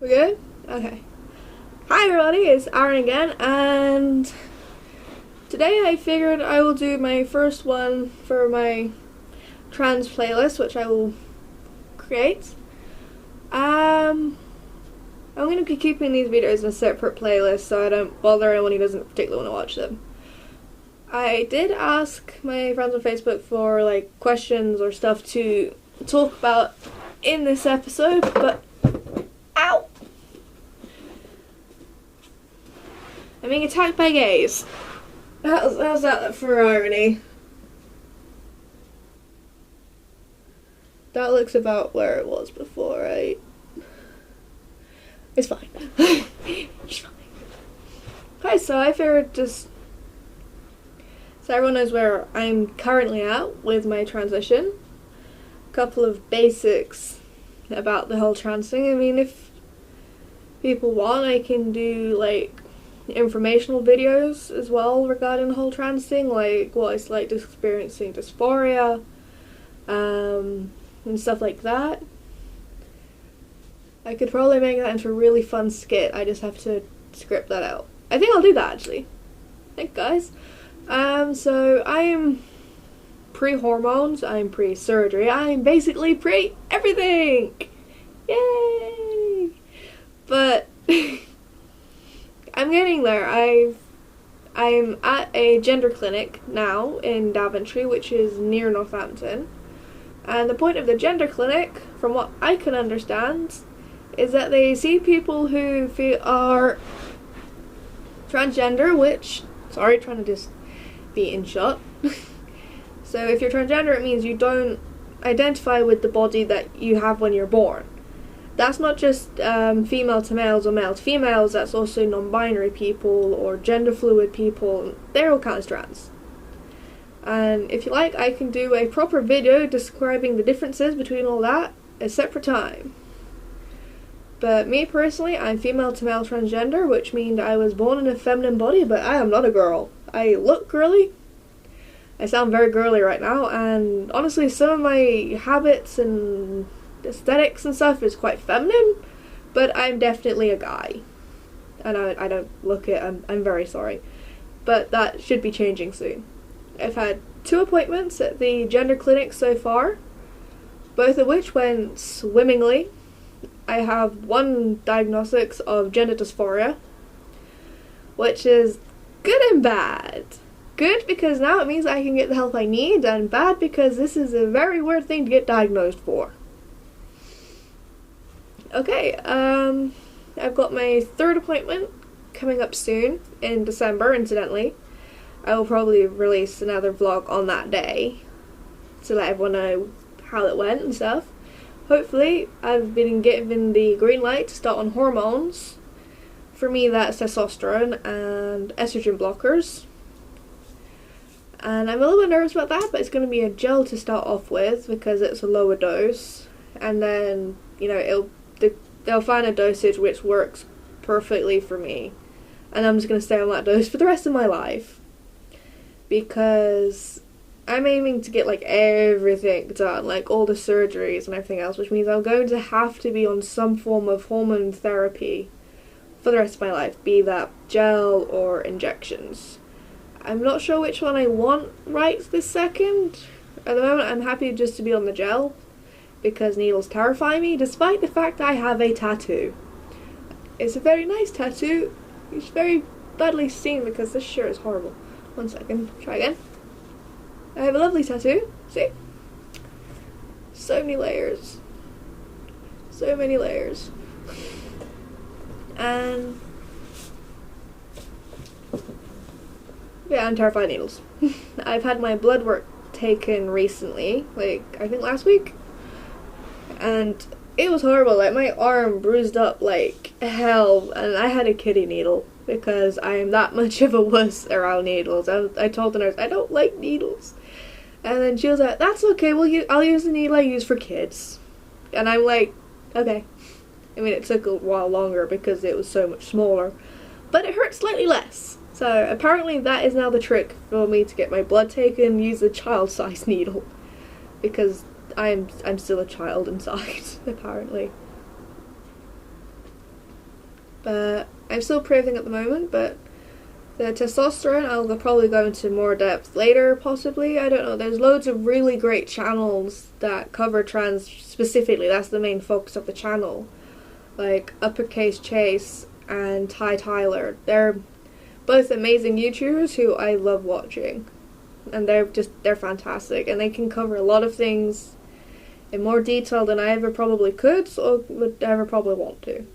We good? Okay. Hi everybody, it's Aaron again, and today I figured I will do my first one for my trans playlist, which I will create. I'm going to be keeping these videos in a separate playlist so I don't bother anyone who doesn't particularly want to watch them. I did ask my friends on Facebook for questions or stuff to talk about in this episode, but ow! I'm being attacked by gays. How's that for irony? That looks about where it was before, right? It's fine. It's fine. Okay, so I figured just so everyone knows where I'm currently at with my transition. A couple of basics about the whole trans thing. I mean, if people want, I can do informational videos as well regarding the whole trans thing, like what it's like experiencing dysphoria, and stuff like that. I could probably make that into a really fun skit. I just have to script that out. I think I'll do that actually. Thanks guys. So I'm pre-hormones, I'm pre-surgery, I'm basically pre-everything! Yay! But I'm getting there. I'm at a gender clinic now in Daventry, which is near Northampton. And the point of the gender clinic, from what I can understand, is that they see people who are transgender, which, sorry, trying to just be in shot. So if you're transgender, it means you don't identify with the body that you have when you're born. That's not just female to males or male to females, that's also non-binary people or gender fluid people. They're all kinds of trans. And if you like, I can do a proper video describing the differences between all that at a separate time. But me personally, I'm female to male transgender, which means I was born in a feminine body, but I am not a girl. I look girly. I sound very girly right now, and honestly some of my habits and aesthetics and stuff is quite feminine, but I'm definitely a guy. And I don't look it, I'm very sorry. But that should be changing soon. I've had 2 appointments at the gender clinic so far, both of which went swimmingly. I have 1 diagnosis of gender dysphoria, which is good and bad. Good because now it means I can get the help I need, and bad because this is a very weird thing to get diagnosed for. Okay, I've got my 3rd appointment coming up soon in December, incidentally. I will probably release another vlog on that day to let everyone know how it went and stuff. Hopefully, I've been given the green light to start on hormones. For me, that's testosterone and estrogen blockers. And I'm a little bit nervous about that, but it's going to be a gel to start off with because it's a lower dose. And then, they'll find a dosage which works perfectly for me. And I'm just going to stay on that dose for the rest of my life. Because I'm aiming to get everything done, all the surgeries and everything else, which means I'm going to have to be on some form of hormone therapy for the rest of my life, be that gel or injections. I'm not sure which one I want right this second. At the moment I'm happy just to be on the gel, because needles terrify me, despite the fact I have a tattoo. It's a very nice tattoo. It's very badly seen because this shirt is horrible. 1 second, try again. I have a lovely tattoo, see? So many layers. So many layers. And yeah, I'm terrified of needles. I've had my blood work taken recently, I think last week. And it was horrible, my arm bruised up like hell, and I had a kitty needle because I am that much of a wuss around needles. I told the nurse, I don't like needles. And then she was like, that's okay, I'll use the needle I use for kids. And I'm like, okay. I mean, it took a while longer because it was so much smaller, but it hurt slightly less. So apparently that is now the trick for me to get my blood taken, use a child-sized needle. Because I'm still a child inside, apparently. but I'm still proving at the moment. But the testosterone, I'll probably go into more depth later, possibly. I don't know. There's loads of really great channels that cover trans specifically. That's the main focus of the channel. Like Uppercase Chase and Ty Tyler. They're both amazing YouTubers who I love watching. And they're fantastic. And they can cover a lot of things in more detail than I ever probably could or would ever probably want to.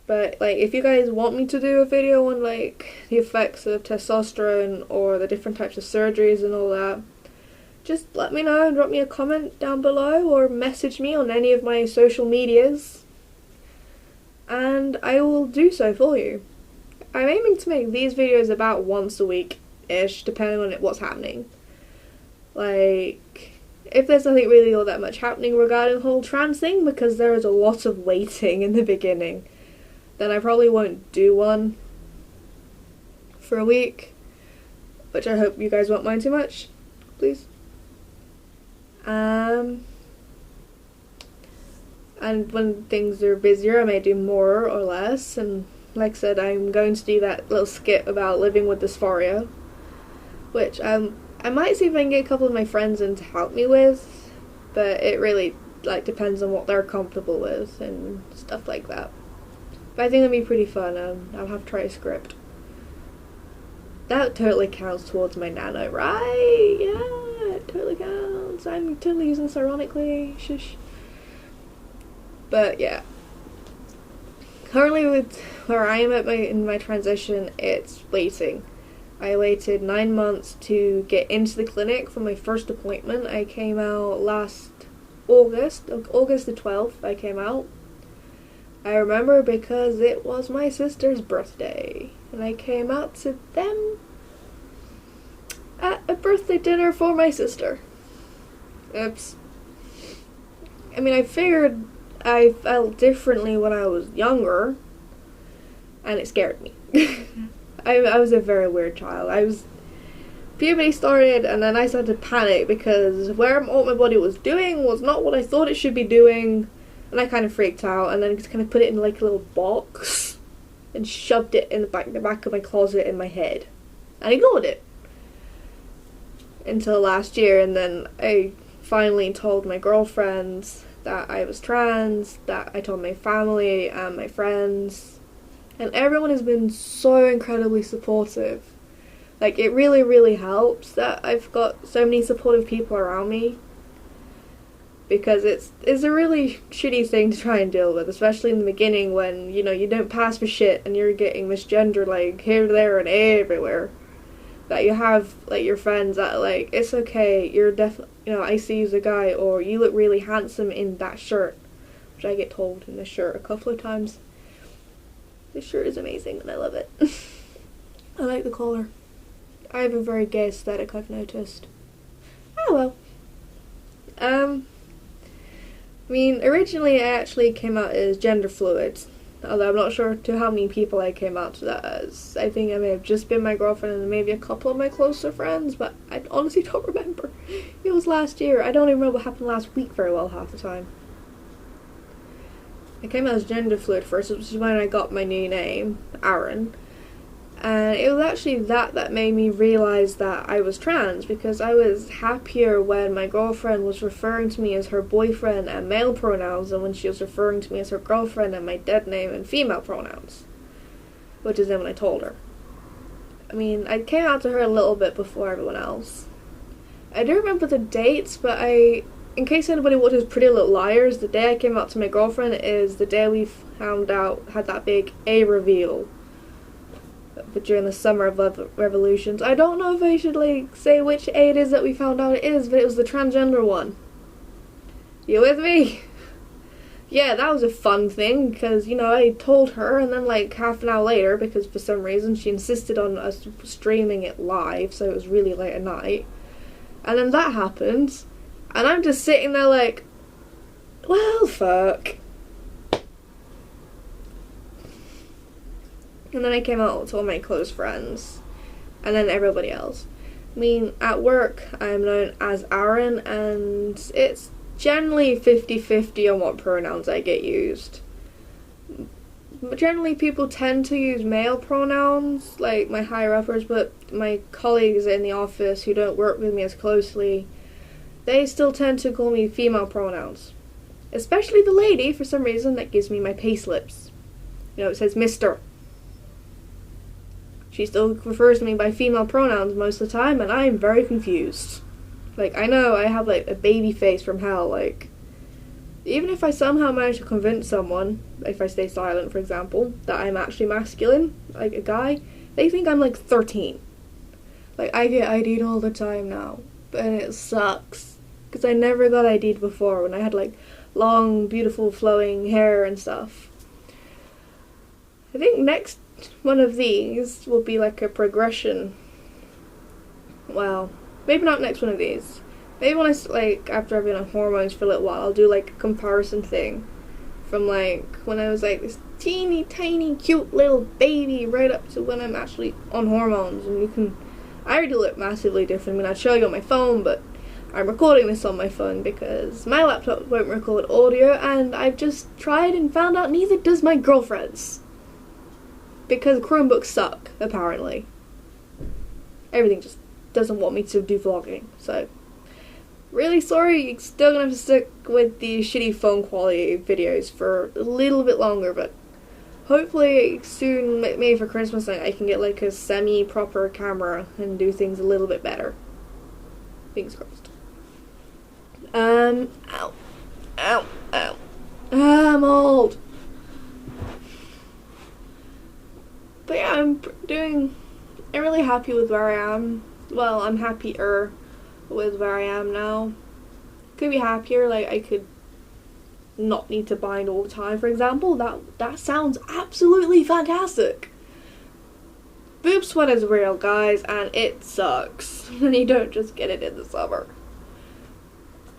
But, like, if you guys want me to do a video on, like, the effects of testosterone or the different types of surgeries and all that, just let me know and drop me a comment down below or message me on any of my social medias and I will do so for you. I'm aiming to make these videos about once a week-ish, depending on what's happening. Like, if there's nothing really all that much happening regarding the whole trans thing, because there is a lot of waiting in the beginning, then I probably won't do one for a week, which I hope you guys won't mind too much, please. And when things are busier, I may do more or less, and like I said, I'm going to do that little skit about living with dysphoria, which I might see if I can get a couple of my friends in to help me with, but it really, like, depends on what they're comfortable with and stuff like that. But I think it'll be pretty fun. I'll have to try a script. That totally counts towards my nano, right? Yeah, it totally counts. I'm totally using this ironically. Shush. But yeah. Currently with where I am in my transition, it's waiting. I waited 9 months to get into the clinic for my first appointment. I came out last August the 12th I came out. I remember because it was my sister's birthday, and I came out to them at a birthday dinner for my sister. Oops. I mean, I figured I felt differently when I was younger, and it scared me. I was a very weird child. Puberty started, and then I started to panic because what my body was doing was not what I thought it should be doing. And I kind of freaked out, and then just kind of put it in like a little box and shoved it in the back of my closet in my head and ignored it until last year. And then I finally told my girlfriends that I was trans, that I told my family and my friends, and everyone has been so incredibly supportive. Like, it really, really helps that I've got so many supportive people around me. Because it's a really shitty thing to try and deal with, especially in the beginning when, you know, you don't pass for shit and you're getting misgendered, like, here, there, and everywhere. That you have, like, your friends that are like, it's okay, you're definitely, you know, I see you as a guy, or you look really handsome in that shirt. Which I get told in this shirt a couple of times. This shirt is amazing and I love it. I like the collar. I have a very gay aesthetic, I've noticed. Oh well. I mean, originally I actually came out as gender fluid, although I'm not sure to how many people I came out to that as. I think I may have just been my girlfriend and maybe a couple of my closer friends, but I honestly don't remember. It was last year. I don't even remember what happened last week very well half the time. I came out as gender fluid first, which is when I got my new name, Aaron. And it was actually that made me realise that I was trans, because I was happier when my girlfriend was referring to me as her boyfriend and male pronouns than when she was referring to me as her girlfriend and my dead name and female pronouns. Which is then when I told her. I mean, I came out to her a little bit before everyone else. I don't remember the dates, but in case anybody watches Pretty Little Liars, the day I came out to my girlfriend is the day we found out, had that big A reveal. But during the Summer of Love Revolutions. I don't know if I should, like, say which A it is that we found out it is, but it was the transgender one. You with me? Yeah, that was a fun thing, because, you know, I told her, and then, like, half an hour later, because for some reason she insisted on us streaming it live, so it was really late at night. And then that happened, and I'm just sitting there like, well, fuck. And then I came out to all my close friends, and then everybody else. I mean, at work, I'm known as Aaron, and it's generally 50-50 on what pronouns I get used. generally people tend to use male pronouns, like my higher uppers, but my colleagues in the office who don't work with me as closely, they still tend to call me female pronouns. Especially the lady, for some reason, that gives me my payslips. You know, it says Mr. She still refers to me by female pronouns most of the time, and I am very confused. Like, I know I have, like, a baby face from hell, like, even if I somehow manage to convince someone, if I stay silent, for example, that I'm actually masculine, like a guy, they think I'm, like, 13. Like, I get ID'd all the time now, and it sucks, because I never got ID'd before, when I had, like, long, beautiful, flowing hair and stuff. I think next one of these will be like a progression. Well, maybe not next one of these. Maybe when like, after I've been on hormones for a little while, I'll do like a comparison thing. From like, when I was like this teeny tiny cute little baby right up to when I'm actually on hormones. And I already look massively different. I mean, I'd show you on my phone, but I'm recording this on my phone because my laptop won't record audio, and I've just tried and found out neither does my girlfriend's. Because Chromebooks suck, apparently. Everything just doesn't want me to do vlogging, so really sorry, you're still gonna have to stick with the shitty phone quality videos for a little bit longer, but hopefully soon, maybe for Christmas, I can get like a semi-proper camera and do things a little bit better. Fingers crossed. Ow. Ow. Ow. I'm old. But yeah, I'm really happy with where I am. Well, I'm happier with where I am now. Could be happier, like I could not need to bind all the time, for example. That sounds absolutely fantastic. Boob sweat is real, guys, and it sucks. And you don't just get it in the summer.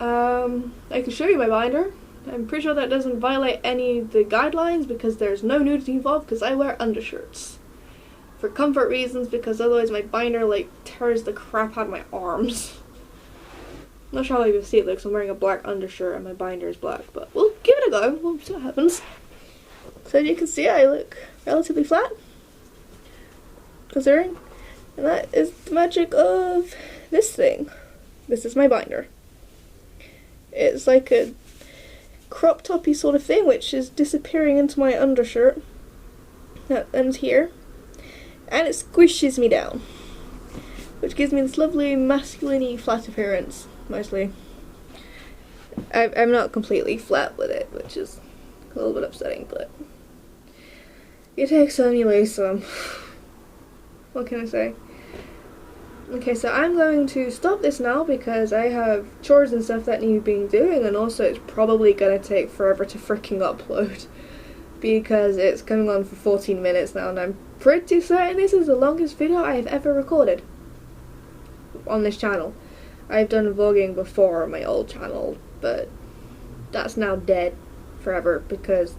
I can show you my binder. I'm pretty sure that doesn't violate any of the guidelines because there's no nudity involved because I wear undershirts. For comfort reasons, because otherwise my binder like tears the crap out of my arms. I'm not sure how you can see it though, because I'm wearing a black undershirt and my binder is black, but we'll give it a go. We'll see what happens. So as you can see, I look relatively flat, considering, and that is the magic of this thing. This is my binder. It's like a crop toppy sort of thing, which is disappearing into my undershirt. That ends here. And it squishes me down, which gives me this lovely masculine-y flat appearance, mostly. I'm not completely flat with it, which is a little bit upsetting, but you take some, you lose some. What can I say? Okay, so I'm going to stop this now because I have chores and stuff that need being doing, and also it's probably going to take forever to freaking upload because it's coming on for 14 minutes now, and I'm pretty certain this is the longest video I have ever recorded on this channel. I've done vlogging before on my old channel, but that's now dead forever because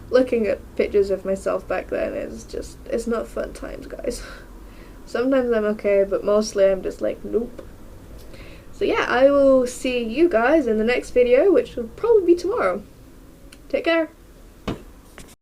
looking at pictures of myself back then is just, it's not fun times, guys. Sometimes I'm okay, but mostly I'm just like, nope. So yeah, I will see you guys in the next video, which will probably be tomorrow. Take care.